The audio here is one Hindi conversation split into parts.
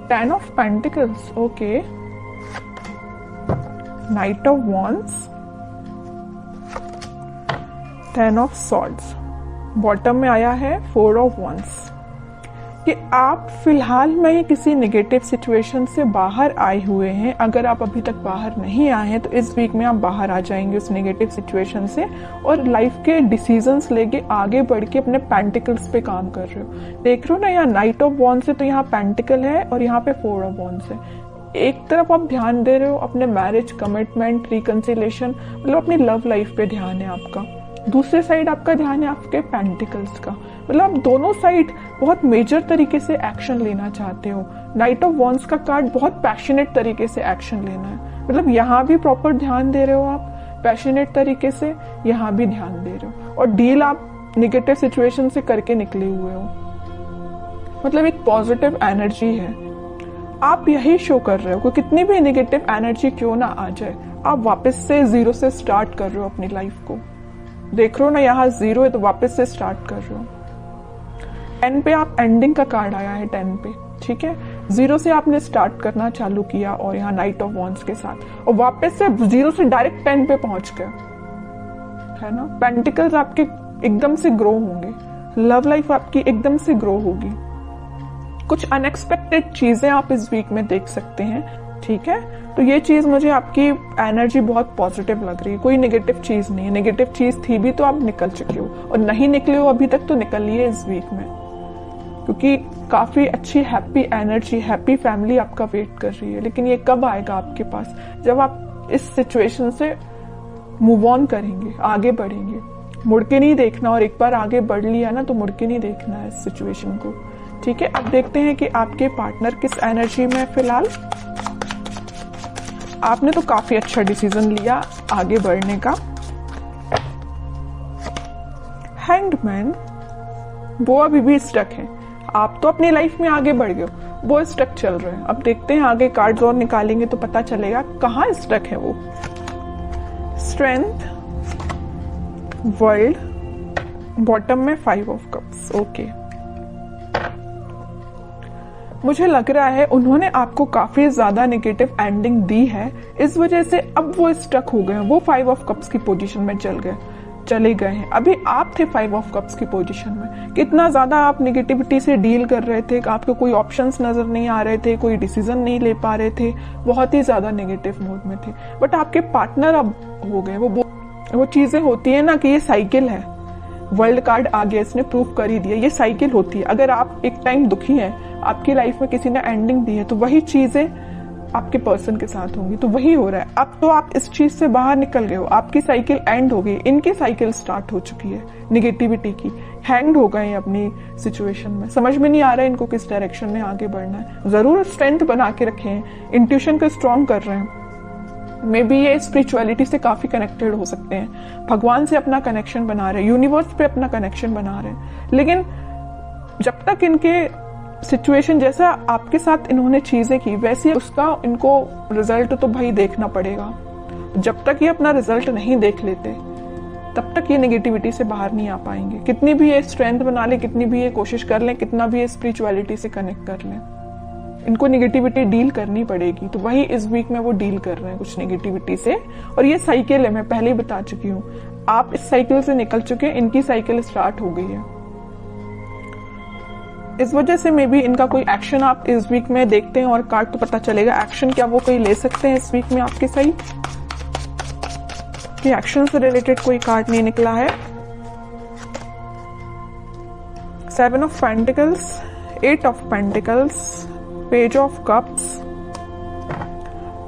10 of pentacles, okay, night of wands, 10 of swords, bottom में आया है 4 ऑफ वॉन्ड्स। कि आप फिलहाल में किसी नेगेटिव सिचुएशन से बाहर आए हुए हैं। अगर आप अभी तक बाहर नहीं आए हैं तो इस वीक में आप बाहर आ जाएंगे उस नेगेटिव सिचुएशन से, और लाइफ के डिसीजंस लेके आगे बढ़ के अपने पेंटिकल्स पे काम कर रहे हो। देख रहे हो ना, यहाँ नाइट ऑफ वॉन्ड्स है तो यहाँ पेंटिकल है और यहाँ पे 4 ऑफ वॉन्ड्स है। एक तरफ आप ध्यान दे रहे हो अपने मैरिज, कमिटमेंट, रिकंसिलेशन, मतलब अपनी लव लाइफ पे ध्यान है आपका। दूसरे साइड आपका ध्यान है आपके पेंटिकल्स का, मतलब आप दोनों साइड बहुत मेजर तरीके से एक्शन लेना चाहते हो। नाइट ऑफ वॉन्ड्स का कार्ड बहुत पैशनेट तरीके से एक्शन लेना है, मतलब यहाँ भी प्रॉपर ध्यान दे रहे हो आप पैशनेट तरीके से, यहाँ भी ध्यान दे रहे हो, और डील आप नेगेटिव सिचुएशन से करके निकले हुए हो। मतलब एक पॉजिटिव एनर्जी है, आप यही शो कर रहे हो कि कितनी भी नेगेटिव एनर्जी क्यों ना आ जाए, आप वापस से जीरो से स्टार्ट कर रहे हो अपनी लाइफ को। देख रहे हो ना, यहाँ 0 है तो वापस से स्टार्ट कर रहे हो। 10 पे आप एंडिंग का कार्ड आया है 10 पे, ठीक है। 0 से आपने स्टार्ट करना चालू किया और यहाँ नाइट ऑफ वॉन्ड्स के साथ, और वापस से 0 से डायरेक्ट 10 पे पहुंच गए, है ना। पेंटिकल्स आपके एकदम से ग्रो होंगे, लव लाइफ आपकी एकदम से ग्रो होगी। कुछ अनएक्सपेक्टेड चीजें आप इस वीक में देख सकते हैं, ठीक है। तो ये चीज मुझे आपकी एनर्जी बहुत पॉजिटिव लग रही है, कोई नेगेटिव चीज नहीं है। नेगेटिव चीज थी भी तो आप निकल चुके हो, और नहीं निकले हो अभी तक तो निकलिए इस वीक में, क्योंकि काफी अच्छी हैप्पी एनर्जी, हैप्पी फैमिली आपका वेट कर रही है। लेकिन ये कब आएगा आपके पास, जब आप इस सिचुएशन से मूव ऑन करेंगे, आगे बढ़ेंगे। मुड़ के नहीं देखना, और एक बार आगे बढ़ लिया ना तो मुड़ के नहीं देखना है इस सिचुएशन को, ठीक है। अब देखते हैं कि आपके पार्टनर किस एनर्जी में है फिलहाल। आपने तो काफी अच्छा डिसीजन लिया आगे बढ़ने का। हैंग्ड मैन, वो अभी भी स्टक है। आप तो अपनी लाइफ में आगे बढ़ गए हो, वो स्टक चल रहे हैं। अब देखते हैं आगे कार्ड्स और निकालेंगे तो पता चलेगा कहाँ स्टक है वो। स्ट्रेंथ, वर्ल्ड, बॉटम में 5 ऑफ कप्स, ओके। मुझे लग रहा है उन्होंने आपको काफी ज्यादा नेगेटिव एंडिंग दी है, इस वजह से अब वो स्टक हो गए, वो 5 ऑफ कप्स की पोजीशन में चले गए हैं। अभी आप थे 5 ऑफ कप्स की पोजीशन में, कितना ज्यादा आप नेगेटिविटी से डील कर रहे थे, आपको कोई ऑप्शंस नजर नहीं आ रहे थे, कोई डिसीजन नहीं ले पा रहे थे, बहुत ही ज्यादा नेगेटिव मोड में थे। बट आपके पार्टनर अब हो गए। वो चीजें होती है ना कि ये साइकिल है, वर्ल्ड कार्ड आ गया, इसने प्रूव कर ही दिया, ये साइकिल होती है। अगर आप एक टाइम दुखी हैं, आपकी लाइफ में किसी ने एंडिंग दी है, तो वही चीजें आपके पर्सन के साथ होंगी, तो वही हो रहा है। अब तो आप इस चीज से बाहर निकल गए हो, आपकी साइकिल एंड हो गई, इनकी साइकिल स्टार्ट हो चुकी है नेगेटिविटी की। हैंग्ड हो गए अपनी सिचुएशन में, समझ में नहीं आ रहा है इनको किस डायरेक्शन में आगे बढ़ना है। जरूर स्ट्रेंथ बना के रखे हैं, इंट्यूशन को स्ट्रॉन्ग कर रहे हैं। मे बी ये स्पिरिचुअलिटी से काफी कनेक्टेड हो सकते हैं, भगवान से अपना कनेक्शन बना रहे हैं, यूनिवर्स पे अपना कनेक्शन बना रहे हैं। लेकिन जब तक इनके सिचुएशन जैसा आपके साथ इन्होंने चीजें की वैसे उसका इनको रिजल्ट तो भाई देखना पड़ेगा। जब तक ये अपना रिजल्ट नहीं देख लेते तब तक ये नेगेटिविटी से बाहर नहीं आ पाएंगे। कितनी भी ये स्ट्रेंथ बना ले, कितनी भी ये कोशिश कर लें, कितना भी ये स्पिरिचुअलिटी से कनेक्ट कर लें, इनको नेगेटिविटी डील करनी पड़ेगी। तो वही इस वीक में वो डील कर रहे हैं कुछ नेगेटिविटी से, और ये साइकिल है, मैं पहले ही बता चुकी हूँ। आप इस साइकिल से निकल चुके हैं, इनकी साइकिल स्टार्ट हो गई है। इस वजह से मे बी इनका कोई एक्शन आप इस वीक में देखते हैं और कार्ड तो पता चलेगा एक्शन क्या वो कोई ले सकते हैं इस वीक में आपके सही। कि एक्शन से रिलेटेड कोई कार्ड नहीं निकला है। 7 of pentacles, 8 of pentacles, page of cups,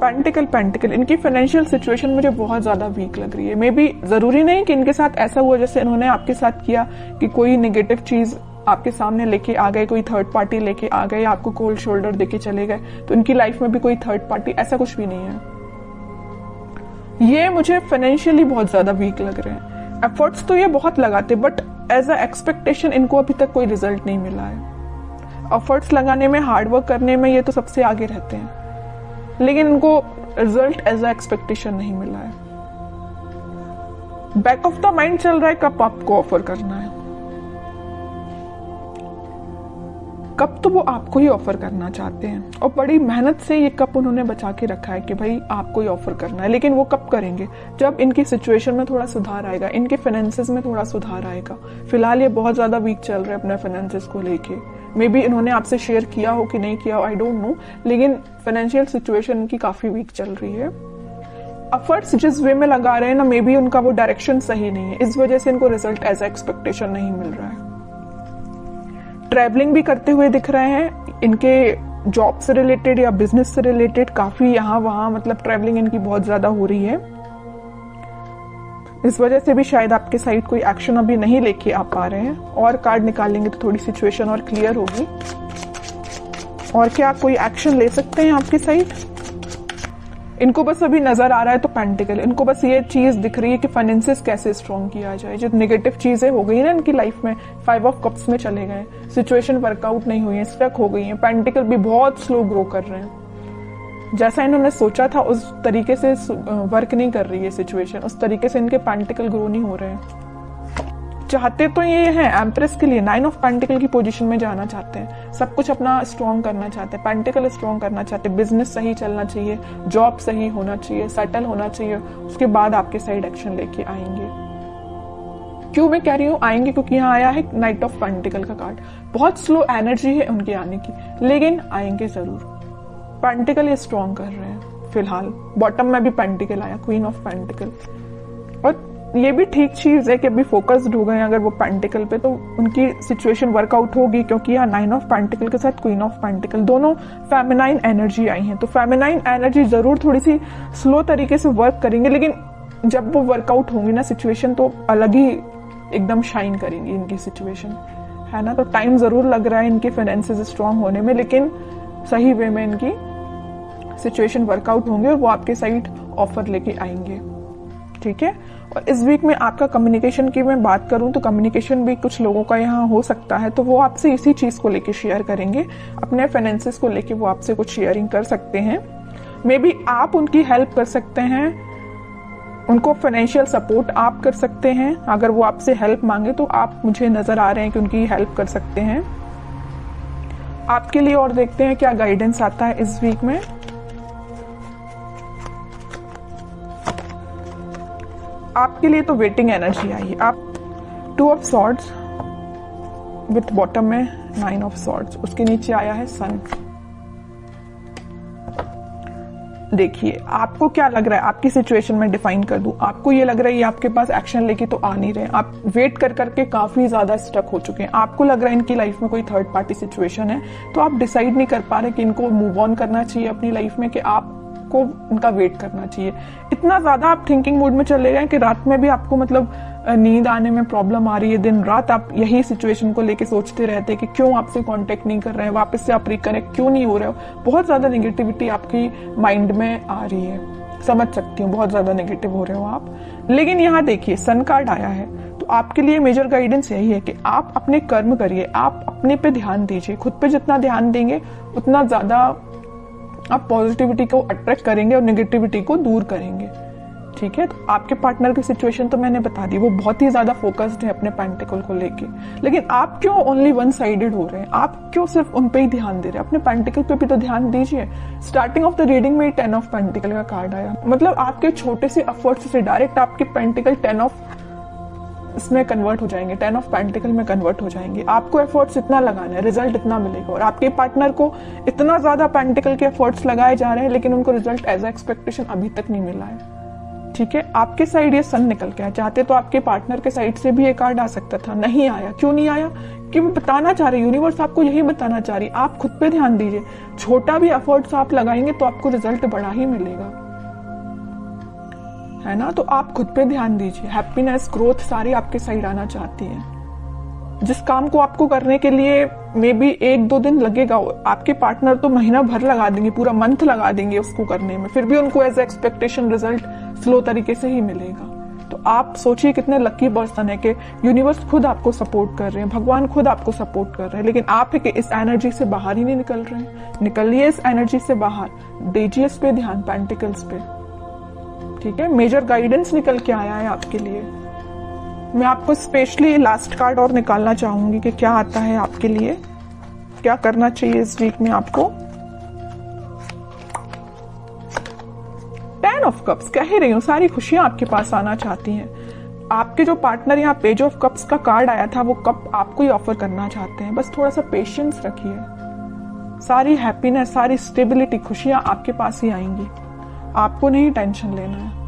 pentacle. इनकी फाइनेंशियल सिचुएशन मुझे बहुत ज्यादा वीक लग रही है। मे बी जरूरी नहीं कि इनके साथ ऐसा हुआ जैसे इन्होंने आपके साथ किया कि कोई नेगेटिव चीज आपके सामने लेके आ गए, कोई थर्ड पार्टी लेके आ गए, आपको कोल्ड शोल्डर देके चले गए, तो इनकी लाइफ में भी कोई थर्ड पार्टी, ऐसा कुछ भी नहीं है। ये मुझे फाइनेंशियली बहुत ज्यादा वीक लग रहे हैं। एफर्ट्स तो ये बहुत लगाते, बट एज अ एक्सपेक्टेशन इनको अभी तक कोई रिजल्ट नहीं मिला है। एफर्ट्स लगाने में, हार्डवर्क करने में ये तो सबसे आगे रहते हैं, लेकिन इनको रिजल्ट एज अ एक्सपेक्टेशन नहीं मिला है। बैक ऑफ द माइंड चल रहा है कब आपको ऑफर करना है, कप तो वो आपको ही ऑफर करना चाहते हैं और बड़ी मेहनत से ये कप उन्होंने बचा के रखा है कि भाई आपको ही ऑफर करना है। लेकिन वो कब करेंगे? जब इनकी सिचुएशन में थोड़ा सुधार आएगा, इनके फाइनेंसेस में थोड़ा सुधार आएगा। फिलहाल ये बहुत ज्यादा वीक चल रहे हैं अपने फाइनेंसेस को लेके। मे बी इन्होंने आपसे शेयर किया हो कि नहीं किया हो, आई डोंट नो, लेकिन फाइनेंशियल सिचुएशन इनकी काफी वीक चल रही है। एफर्ट्स जिस वे में लगा रहे हैं ना, मे बी उनका वो डायरेक्शन सही नहीं है, इस वजह से इनको रिजल्ट एज एक्सपेक्टेशन नहीं मिल रहा है। ट्रैवलिंग भी करते हुए दिख रहे हैं, इनके जॉब से रिलेटेड या बिजनेस से रिलेटेड काफी यहाँ वहां मतलब ट्रैवलिंग इनकी बहुत ज्यादा हो रही है। इस वजह से भी शायद आपके साइड कोई एक्शन अभी नहीं लेके आ पा रहे हैं। और कार्ड निकालेंगे तो थोड़ी सिचुएशन और क्लियर होगी। और क्या कोई एक्शन ले सकते हैं आपकी साइड? इनको बस अभी नजर आ रहा है तो पेंटिकल, इनको बस ये चीज दिख रही है कि फाइनेंसेस कैसे स्ट्रॉन्ग किया जाए। जो नेगेटिव चीजें हो गई ना इनकी लाइफ में, 5 ऑफ कप्स में चले गए, सिचुएशन वर्कआउट नहीं हुई है, स्टक हो गई है। पेंटिकल भी बहुत स्लो ग्रो कर रहे हैं, जैसा इन्होंने सोचा था उस तरीके से वर्क नहीं कर रही है सिचुएशन, उस तरीके से इनके पेंटिकल ग्रो नहीं हो रहे हैं। चाहते तो ये है एम्प्रेस के लिए 9 ऑफ पेंटिकल की पोजीशन में जाना चाहते हैं, सब कुछ अपना स्ट्रॉन्ग करना चाहते हैं, पेंटिकल स्ट्रॉन्ग करना चाहते हैं, बिजनेस सही चलना चाहिए, जॉब सही होना चाहिए, सेटल होना चाहिए, उसके बाद आपके साइड एक्शन लेके आएंगे। क्यों मैं कह रही हूँ आएंगे? क्योंकि यहाँ आया है नाइट ऑफ पेंटिकल का कार्ड। बहुत स्लो एनर्जी है उनकी आने की, लेकिन आएंगे जरूर। पेंटिकल ये स्ट्रॉन्ग कर रहे हैं फिलहाल। बॉटम में भी पेंटिकल आया, क्वीन ऑफ पेंटिकल। और ये भी ठीक चीज है कि अभी फोकस्ड हो गए अगर वो पेंटिकल पे, तो उनकी सिचुएशन वर्कआउट होगी। क्योंकि यहाँ 9 ऑफ पेंटिकल के साथ क्वीन ऑफ पेंटिकल, दोनों फेमिनाइन एनर्जी आई है, तो फेमिनाइन एनर्जी जरूर थोड़ी सी स्लो तरीके से वर्क करेंगे, लेकिन जब वो वर्कआउट होंगी ना सिचुएशन, तो अलग ही एकदम शाइन करेंगी इनकी सिचुएशन, है ना। तो टाइम जरूर लग रहा है इनके फाइनेंसेस स्ट्रांग होने में, लेकिन सही वे में इनकी सिचुएशन वर्कआउट होंगे और वो आपके साइड ऑफर लेके आएंगे, ठीक है। और इस वीक में आपका कम्युनिकेशन की मैं बात करूं तो कम्युनिकेशन भी कुछ लोगों का यहाँ हो सकता है, तो वो आपसे इसी चीज को लेके शेयर करेंगे, अपने फाइनेंसेस को लेके वो आपसे कुछ शेयरिंग कर सकते हैं। मे बी आप उनकी हेल्प कर सकते हैं, उनको फाइनेंशियल सपोर्ट आप कर सकते हैं। अगर वो आपसे हेल्प मांगे तो आप मुझे नजर आ रहे हैं कि उनकी हेल्प कर सकते हैं आपके लिए। और देखते हैं क्या गाइडेंस आता है इस वीक में। आपके लिए तो वेटिंग एनर्जी आई है। आप 2 ऑफ सॉर्ड्स विथ बॉटम में 9 ऑफ सॉर्ड्स, उसके नीचे आया है सन। देखिए आपको क्या लग रहा है, आपकी सिचुएशन में डिफाइन कर दूं। आपको ये लग रहा है ये आपके पास एक्शन लेके तो आ नहीं रहे, आप वेट कर करके काफी ज्यादा स्टक हो चुके हैं। आपको लग रहा है इनकी लाइफ में कोई थर्ड पार्टी सिचुएशन है, तो आप डिसाइड नहीं कर पा रहे कि इनको मूव ऑन करना चाहिए अपनी लाइफ में, कि आपको इनका वेट करना चाहिए। इतना ज्यादा आप थिंकिंग मोड में चले गए कि रात में भी आपको मतलब नींद आने में प्रॉब्लम आ रही है। दिन रात आप यही सिचुएशन को लेके सोचते रहते हैं कि क्यों आपसे कांटेक्ट नहीं कर रहे हैं, वापस से आप रिकनेक्ट क्यों नहीं हो रहे हो। बहुत ज्यादा नेगेटिविटी आपकी माइंड में आ रही है, समझ सकती हूँ, बहुत ज्यादा नेगेटिव हो रहे हो आप। लेकिन यहाँ देखिए सन कार्ड आया है, तो आपके लिए मेजर गाइडेंस यही है कि आप अपने कर्म करिए, आप अपने पे ध्यान दीजिए। खुद पे जितना ध्यान देंगे उतना ज्यादा आप पॉजिटिविटी को अट्रैक्ट करेंगे और नेगेटिविटी को दूर करेंगे, ठीक है। तो आपके पार्टनर की सिचुएशन तो मैंने बता दी, वो बहुत ही ज्यादा फोकस्ड है अपने पेंटिकल को लेके। लेकिन आप क्यों ओनली वन साइडेड हो रहे हैं? आप क्यों सिर्फ उन पे ही ध्यान दे रहे हैं? अपने पेंटिकल पे भी तो ध्यान दीजिए। स्टार्टिंग ऑफ द रीडिंग में 10 ऑफ पेंटिकल का कार्ड आया, मतलब आपके छोटे से एफर्ट्स से डायरेक्ट आपके पेंटिकल 10 ऑफ इसमें कन्वर्ट हो जाएंगे, 10 ऑफ पेंटिकल में कन्वर्ट हो जाएंगे। आपको एफर्ट्स इतना लगाना है, रिजल्ट इतना मिलेगा। और आपके पार्टनर को इतना ज्यादा पेंटिकल के एफर्ट्स लगाए जा रहे हैं, लेकिन उनको रिजल्ट एज एक्सपेक्टेशन अभी तक नहीं मिला है, ठीक है। आपके साइड ये सन निकल के आया, चाहते तो आपके पार्टनर के साइड से भी ये कार्ड आ सकता था, नहीं आया। क्यों नहीं आया? कि वो बताना चाह रही, यूनिवर्स आपको यही बताना चाह रही, आप खुद पे ध्यान दीजिए। छोटा भी एफर्ट्स आप लगाएंगे तो आपको रिजल्ट बड़ा ही मिलेगा, है ना। तो आप खुद पे ध्यान दीजिए। हैप्पीनेस, ग्रोथ सारी आपके साइड आना चाहती है। जिस काम को आपको करने के लिए मे बी 1-2 दिन लगेगा, आपके पार्टनर तो महीना भर लगा देंगे, पूरा मंथ लगा देंगे उसको करने में, फिर भी उनको एज एक्सपेक्टेशन रिजल्ट स्लो तरीके से ही मिलेगा। तो आप सोचिए कितने लकी पर्सन है कि यूनिवर्स खुद आपको सपोर्ट कर रहे हैं, भगवान खुद आपको सपोर्ट कर रहे हैं। लेकिन आप है कि इस एनर्जी से बाहर ही नहीं निकल रहे हैं। निकलिए इस एनर्जी से बाहर, दीजिए इस पे ध्यान, पेंटिकल्स पे, ठीक है। मेजर गाइडेंस निकल के आया है आपके लिए। मैं आपको स्पेशली लास्ट कार्ड और निकालना चाहूंगी कि क्या आता है आपके लिए। क्या करना चाहिए इस वीक में आपको? 10 ऑफ कप्स, कह ही रही हूँ सारी खुशियां आपके पास आना चाहती हैं। आपके जो पार्टनर यहाँ पेज ऑफ कप्स का कार्ड आया था वो कप आपको ही ऑफर करना चाहते हैं। बस थोड़ा सा पेशेंस रखिए, सारी हैप्पीनेस, सारी स्टेबिलिटी, खुशियां आपके पास ही आएंगी। आपको नहीं टेंशन लेना है।